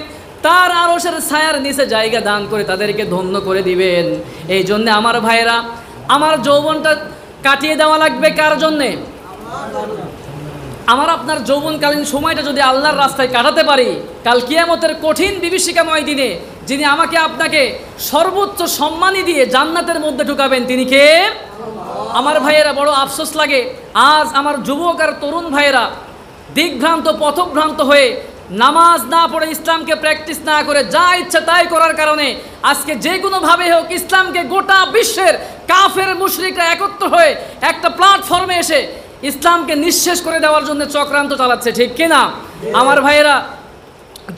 তার আরশের ছায়ার নিচে জায়গা দান করে তাদেরকে ধন্য করে দিবেন। এই জন্যে আমার ভাইয়েরা, আমার যৌবনটা কাটিয়ে দেওয়া লাগবে কার জন্যে? আমার আপনার যৌবনকালীন সময়টা যদি আল্লাহর রাস্তায় কাটাতে পারি, কাল কিয়ামতের কঠিন বিভীষিকাময় দিনে যিনি আমাকে আপনাকে সর্বোচ্চ সম্মানী দিয়ে জান্নাতের মধ্যে ঢুকাবেন, তিনি কে? আমার ভাইয়েরা, বড় আফসোস লাগে আজ আমার যুবক আর তরুণ ভাইয়েরা দিকভ্রান্ত পথভ্রান্ত হয়ে নামাজ না পড়ে ইসলামকে প্র্যাকটিস না করে যা ইচ্ছা তাই করার কারণে আজকে যে কোনোভাবে হোক ইসলামকে গোটা বিশ্বের কাফের মুশরিকরা একত্র হয়ে একটা প্ল্যাটফর্মে এসে ইসলামকে নিঃশেষ করে দেওয়ার জন্য চক্রান্ত চালাচ্ছে। ঠিক কিনা আমার ভাইয়েরা?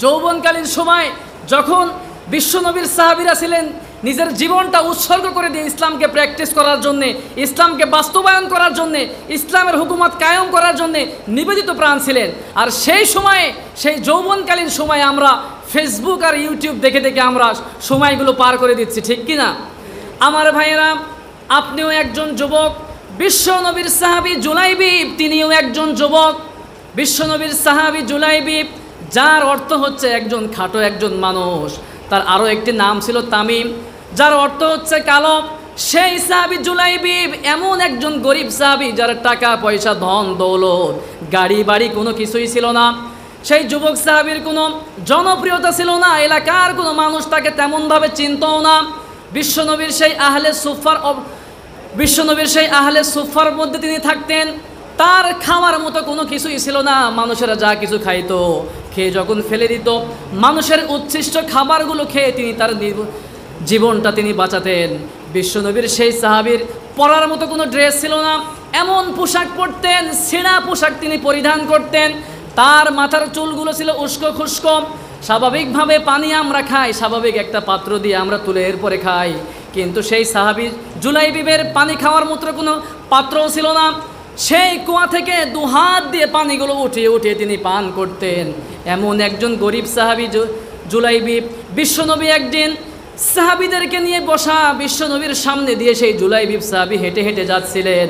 যৌবনকালীন সময় যখন বিশ্বনবীর সাহাবীরা ছিলেন নিজের জীবনটা উৎসর্গ করে দিয়ে ইসলামকে প্র্যাকটিস করার জন্যে, ইসলামকে বাস্তবায়ন করার জন্যে, ইসলামের হুকুমত কায়েম করার জন্যে নিবেদিত প্রাণ ছিলেন। আর সেই সময়ে, সেই যৌবনকালীন সময়ে আমরা ফেসবুক আর ইউটিউব দেখে দেখে আমরা সময়গুলো পার করে দিচ্ছি। ঠিক কিনা আমার ভাইয়েরা? আপনিও একজন যুবক, বিশ্বনবীর সাহাবী জুলাইবিব তিনিও একজন যুবক। বিশ্বনবীর সাহাবী জুলাইবিব, যার অর্থ হচ্ছে একজন খাটো একজন মানুষ। তার আরও একটি নাম ছিল তামিম, যার অর্থ হচ্ছে কালো। সেই সাহাবী জুলাইবিব এমন একজন গরিব সাহাবী যার টাকা পয়সা ধন দৌলত গাড়ি বাড়ি কোনো কিছুই ছিল না। সেই যুবক সাহাবীর কোনো জনপ্রিয়তা ছিল না, এলাকার কোনো মানুষ তাকে তেমনভাবে চিনতও না। বিশ্বনবীর সেই আহলে সুফার মধ্যে তিনি থাকতেন। তার খাওয়ার মতো কোনো কিছুই ছিল না। মানুষেরা যা কিছু খাইতো, খেয়ে যখন ফেলে দিত, মানুষের উচ্ছিষ্ট খাবারগুলো খেয়ে তিনি তার জীবনটা তিনি বাঁচাতেন। বিশ্বনবীর সেই সাহাবীর পরার মতো কোনো ড্রেস ছিল না, এমন পোশাক পরতেন, ছেঁড়া পোশাক তিনি পরিধান করতেন। তার মাথার চুলগুলো ছিল উস্কো খুস্কো। স্বাভাবিকভাবে পানি আমরা খাই, স্বাভাবিক একটা পাত্র দিয়ে আমরা তুলে এরপরে খাই, কিন্তু সেই সাহাবী জুলাইবিবের পানি খাওয়ার মতো কোনো পাত্রও ছিল না। সেই কুয়া থেকে 2 হাত দিয়ে পানিগুলো উঠিয়ে উঠিয়ে তিনি পান করতেন। এমন একজন গরিব সাহাবী জুলাইবিব। বিশ্বনবী একদিন সাহাবীদেরকে নিয়ে বসা, বিশ্বনবীর সামনে দিয়ে সেই জুলাইবিব সাহাবী হেঁটে হেঁটে যাচ্ছিলেন।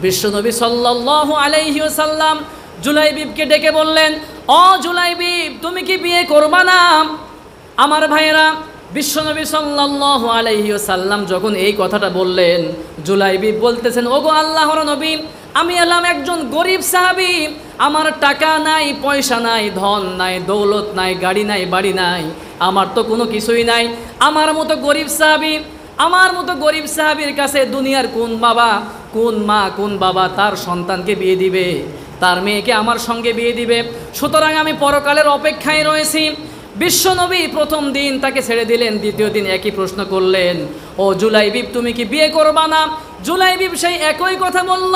বিশ্বনবী সাল্লাল্লাহু আলাইহি ওয়াসাল্লাম জুলাইবিবকে ডেকে বললেন, ও জুলাইবিব, তুমি কি বিয়ে করবা না? আমার ভাইয়েরা, বিশ্বনবী সাল্লাল্লাহু আলাইহি ওয়াসাল্লাম যখন এই কথাটা বললেন, জুলাইবিব বলতেছেন, ওগো আল্লাহর নবী, আমি এলাম একজন গরিব সাহাবী, আমার টাকা নাই, পয়সা নাই, ধন নাই, দৌলত নাই, গাড়ি নাই, বাড়ি নাই, আমার তো কোনো কিছুই নাই। আমার মতো গরিব সাহাবীর কাছে দুনিয়ার কোন বাবা, কোন মা, কোন বাবা তার সন্তানকে বিয়ে দিবে, তার মেয়েকে আমার সঙ্গে বিয়ে দিবে? সুতরাং আমি পরকালের অপেক্ষায় রয়েছি। বিশ্বনবী প্রথম দিন তাকে ছেড়ে দিলেন, দ্বিতীয় দিন একই প্রশ্ন করলেন, ও জুলাইবিব, তুমি কি বিয়ে করবা না? জুলাইবিব সেই একই কথা বলল,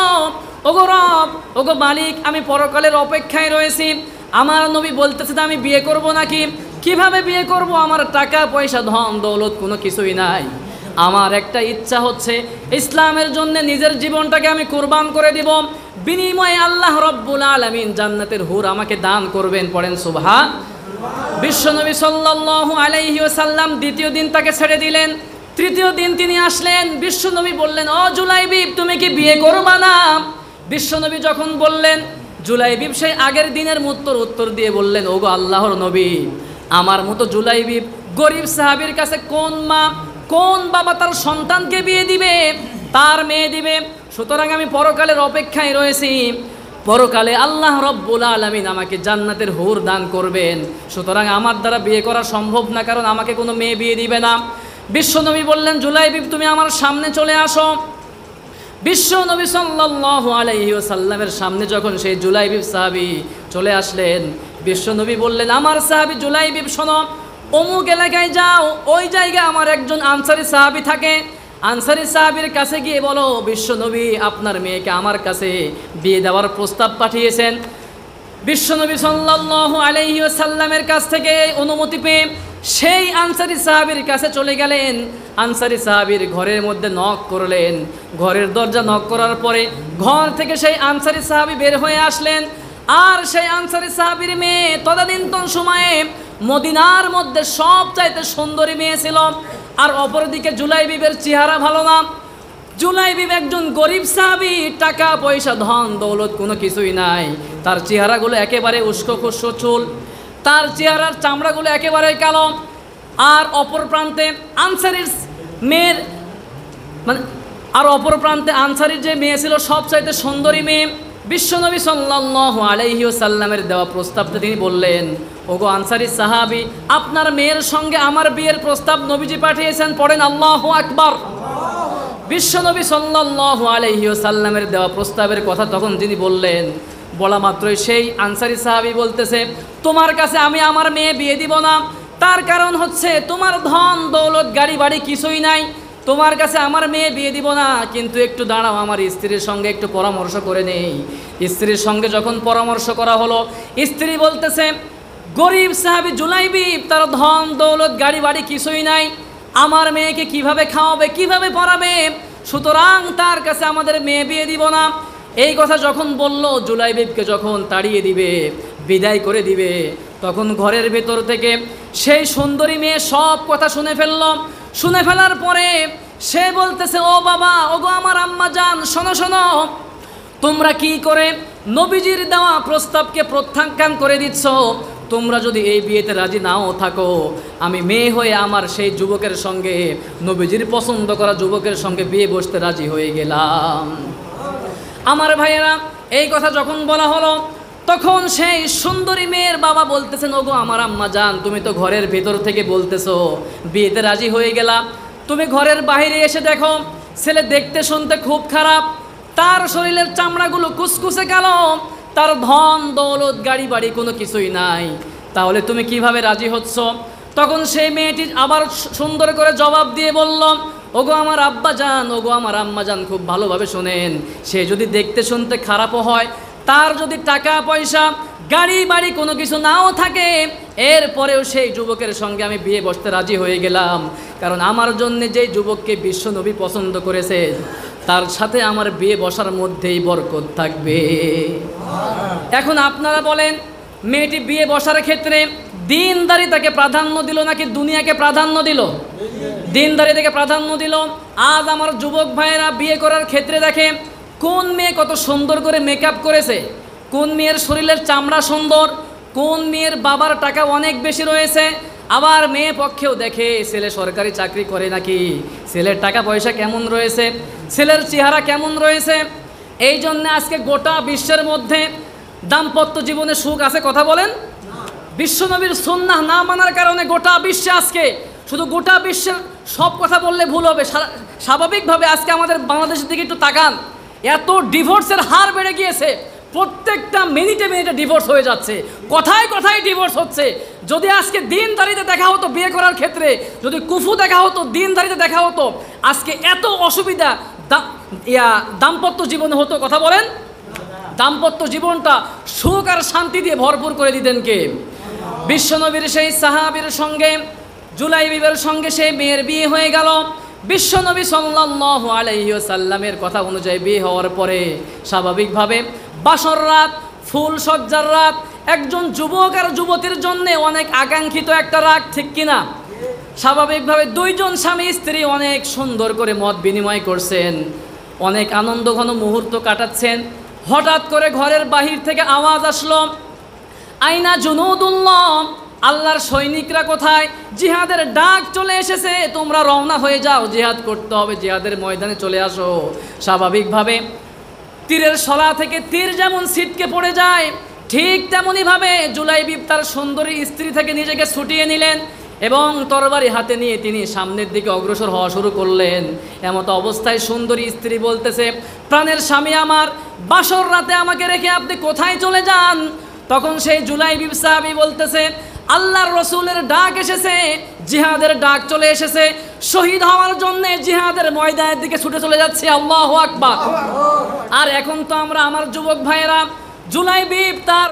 ওগো রব, ওগো মালিক, আমি পরকালের অপেক্ষায় রয়েছি। আমার নবী বলতেছে যে আমি বিয়ে করব নাকি? কিভাবে বিয়ে করব? আমার টাকা পয়সা ধন দৌলত কোনো কিছুই নাই। আমার একটা ইচ্ছা হচ্ছে ইসলামের জন্য নিজের জীবনটাকে আমি কুরবান করে দিব, বিনিময়ে আল্লাহ রব্বুল আলামিন জান্নাতের হুর আমাকে দান করবেন। পড়েন সুবহান। বিশ্বনবী সাল্লাল্লাহু আলাইহি ওয়াসাল্লাম দ্বিতীয় দিন তাকে ছেড়ে দিলেন। তৃতীয় দিন তিনি আসলেন, বিশ্বনবী বললেন, ও জুলাইবিব, তুমি কি বিয়ে করবা না? বিশ্বনবী যখন বললেন, জুলাইবিব সেই আগের দিনের উত্তর দিয়ে বললেন, ওগো আল্লাহর নবী, আমার মতো জুলাইবিব গরিব সাহাবীর কাছে কোন মা, কোন বাবা তার সন্তানকে বিয়ে দিবে, তার মেয়ে দিবে? সুতরাং আমি পরকালের অপেক্ষায় রয়েছি। পরকালে আল্লাহ রব্বুল আলামিন আমাকে জান্নাতের হুর দান করবেন। সুতরাং আমার দ্বারা বিয়ে করা সম্ভব না, কারণ আমাকে কোনো মেয়ে বিয়ে দিবে না। বিশ্বনবী বললেন, জুলাইবিব, তুমি আমার সামনে চলে আসো। বিশ্বনবী সাল্লাল্লাহু আলাইহি ওয়াসাল্লামের সামনে যখন সেই জুলাইবিব সাহাবী চলে আসলেন, বিশ্বনবী বললেন, আমার সাহাবী জুলাইবিব, শোনো, অমুক এলাকায় যাও, ওই জায়গায় আমার একজন আনসারী সাহাবী থাকে, আনসারী সাহাবীর কাছে গিয়ে বলো, বিশ্বনবী আপনার মেয়েকে আমার কাছে বিয়ে দেওয়ার প্রস্তাব পাঠিয়েছেন। বিশ্বনবী সাল্লাল্লাহু আলাইহি ওয়াসাল্লামের কাছ থেকে অনুমতি পেয়ে সেই আনসারী সাহাবীর কাছে চলে গেলেন। আনসারী সাহাবীর ঘরের মধ্যে নক করলেন। ঘরের দরজা নক করার পরে ঘর থেকে সেই আনসারী সাহাবী বের হয়ে আসলেন। আর সেই আনসারী সাহাবীর মেয়ে তদানীন্তন সময়ে মদিনার মধ্যে সবচাইতে সুন্দরী মেয়ে ছিল। আর অপরদিকে জুলাইবিবের চেহারা ভালো না। জুলাইবিব একজন গরিব সাহাবী, টাকা পয়সা ধন দৌলত কোনো কিছুই নাই। তার চেহারাগুলো একেবারে উস্কো খুস্কো চুল, তার চেহারার চামড়াগুলো একেবারে কালো। আর অপর প্রান্তে আনসারীর মেয়ের আনসারীর যে মেয়ে ছিল সবচাইতে সুন্দরী মেয়ে। বিশ্বনবী সাল্লাল্লাহু আলাইহি ওয়াসাল্লামের দেওয়া প্রস্তাবটা তিনি বললেন, ওগো আনসারী সাহাবী, আপনার মেয়ের সঙ্গে আমার বিয়ের প্রস্তাব নবীজি পাঠিয়েছেন। পড়েন আল্লাহু আকবার। বিশ্বনবী সাল্লাল্লাহু আলাইহি ওয়াসাল্লামের দেওয়া প্রস্তাবের কথা তখন তিনি বললেন, বলা মাত্রই সেই আনসারী সাহাবী বলতেছে, তোমার কাছে আমি আমার মেয়ে বিয়ে দিব না। তার কারণ হচ্ছে তোমার ধন দৌলত গাড়ি বাড়ি কিছুই নাই, তোমার কাছে আমার মেয়ে বিয়ে দিব না। কিন্তু একটু দাঁড়াও, আমার স্ত্রীর সঙ্গে একটু পরামর্শ করে নেই। স্ত্রীর সঙ্গে যখন পরামর্শ করা হলো, স্ত্রী বলতেছে, গরিব সাহাবী জুলাইবিব, তার ধন দৌলত গাড়ি বাড়ি কিছুই নাই, আমার মেয়েকে কিভাবে খাওয়াবে, কিভাবে পড়াবে? সুতরাং তার কাছে আমাদের মেয়ে বিয়ে দিব না। এই কথা যখন বলল, জুলাইবিবকে যখন তাড়িয়ে দিবে, বিদায় করে দিবে, তখন ঘরের ভেতর থেকে সেই সুন্দরী মেয়ে সব কথা শুনে ফেলল। শুনে ফেলার পরে সে বলতেছে, ও বাবা, ওগো আমার আম্মা জান, শোনো শোনো, তোমরা কি করে নবীজির দেওয়া প্রস্তাবকে প্রত্যাখ্যান করে দিচ্ছ? তোমরা যদি এই বিয়েতে রাজি নাও থাকো, আমি মেয়ে হয়ে আমার সেই যুবকের সঙ্গে, নবীজির পছন্দ করা যুবকের সঙ্গে বিয়ে বসতে রাজি হয়ে গেলাম। আমার ভাইয়েরা, এই কথা যখন বলা হলো, তখন সেই সুন্দরী মেয়ের বাবা বলতেছেন, ওগো আমার আম্মা জান, তুমি তো ঘরের ভেতর থেকে বলতেছো বিয়েতে রাজি হয়ে গেলা, তুমি ঘরের বাইরে এসে দেখো ছেলে দেখতে শুনতে খুব খারাপ, তার শরীরের চামড়াগুলো কুচকুচে কালো, তার ধন দৌলত গাড়ি বাড়ি কোনো কিছুই নাই, তাহলে তুমি কিভাবে রাজি হচ্ছ? তখন সেই মেয়েটি আবার সুন্দর করে জবাব দিয়ে বলল, ওগো আমার আব্বা জান, ওগো আমার আম্মা জান, খুব ভালোভাবে শোনেন, সে যদি দেখতে শুনতে খারাপও হয়, তার যদি টাকা পয়সা গাড়ি বাড়ি কোনো কিছু নাও থাকে, এরপরেও সেই যুবকের সঙ্গে আমি বিয়ে বসতে রাজি হয়ে গেলাম, কারণ আমার জন্য যেই যুবককে বিশ্বনবী পছন্দ করেছে, তার সাথে আমার বিয়ে বসার মধ্যেই বরকত থাকবে। এখন আপনারা বলেন, মেয়েটি বিয়ে বসার ক্ষেত্রে দিনদারিতাকে প্রাধান্য দিল নাকি দুনিয়াকে প্রাধান্য দিল? দিনদারিতাকে প্রাধান্য দিল। আজ আমার যুবক ভাইয়েরা বিয়ে করার ক্ষেত্রে দেখে কোন মেয়ে কত সুন্দর করে মেকআপ করেছে, কোন মেয়ের শরীরের চামড়া সুন্দর, কোন মেয়ের বাবার টাকা অনেক বেশি রয়েছে, আবার মেয়ে পক্ষেও দেখে ছেলে সরকারি চাকরি করে নাকি, ছেলের টাকা পয়সা কেমন রয়েছে, ছেলের চেহারা কেমন রয়েছে। এই জন্য আজকে গোটা বিশ্বের মধ্যে দাম্পত্য জীবনে সুখ আছে, কথা বলেন। বিশ্বনবীর সুন্নাহ না মানার কারণে গোটা বিশ্বে আজকে, শুধু গোটা বিশ্বের সব কথা বললে ভুল হবে, স্বাভাবিকভাবে আজকে আমাদের বাংলাদেশের দিকে একটু তাকান, এত ডিভোর্সের হার বেড়ে গিয়েছে, প্রত্যেকটা মিনিটে মিনিটে ডিভোর্স হয়ে যাচ্ছে, কথায় কথায় ডিভোর্স হচ্ছে। যদি আজকে দিনদারিতে দেখা হতো বিয়ে করার ক্ষেত্রে, যদি কুফু দেখা হতো, দিনদারিতে দেখা হতো, আজকে এত অসুবিধা দাম্পত্য জীবনে হতো, কথা বলেন। দাম্পত্য জীবনটা সুখ আর শান্তি দিয়ে ভরপুর করে দিতেন কে? বিশ্বনবীর সেই সাহাবীর সঙ্গে, জুলাইবিবের সঙ্গে সেই মেয়ের বিয়ে হয়ে গেল। বিশ্বনবী সাল্লাল্লাহু আলাইহি ওয়াসাল্লামের কথা অনুযায়ী বিয়ে হওয়ার পরে স্বাভাবিকভাবে বাসর রাত, ফুল সজ্জার রাত, একজন যুবক আর যুবতীর জন্য অনেক আকাঙ্ক্ষিত একটা রাত, ঠিক কিনা? স্বাভাবিকভাবে দুইজন স্বামী স্ত্রী অনেক সুন্দর করে মত বিনিময় করছেন, অনেক আনন্দঘন মুহূর্ত কাটাচ্ছেন। হঠাৎ করে ঘরের বাহির থেকে আওয়াজ আসলো, আইনা জুনুদুল্লাহ, আল্লাহর সৈনিকরা কোথায়? জিহাদের ডাক চলে এসেছে, তোমরা রওনা হয়ে যাও, জিহাদ করতে হবে, জিহাদের ময়দানে চলে আসো। স্বাভাবিকভাবে তীরের শলা থেকে তীর যেমন ছিটকে পড়ে যায়, ঠিক তেমনইভাবে জুলাইবিব তার সুন্দরী স্ত্রী থেকে নিজেকে ছুটিয়ে নিলেন এবং তরবারি হাতে নিয়ে তিনি সামনের দিকে অগ্রসর হওয়া শুরু করলেন। এমতো অবস্থায় সুন্দরী স্ত্রী বলতেছে, প্রাণের স্বামী আমার, বাসর রাতে আমাকে রেখে আপনি কোথায় চলে যান? তখন সেই জুলাইবিব সাহাবী বলতেছে, আল্লাহর রসুলের ডাক এসেছে, জিহাদের ডাক চলে এসেছে, শহীদ হওয়ার জন্য জিহাদের ময়দানের দিকে ছুটে চলে যাচ্ছে। আল্লাহু আকবার। আর এখন তো আমরা, আমার যুবক ভাইয়েরা, জুলাইবিব তার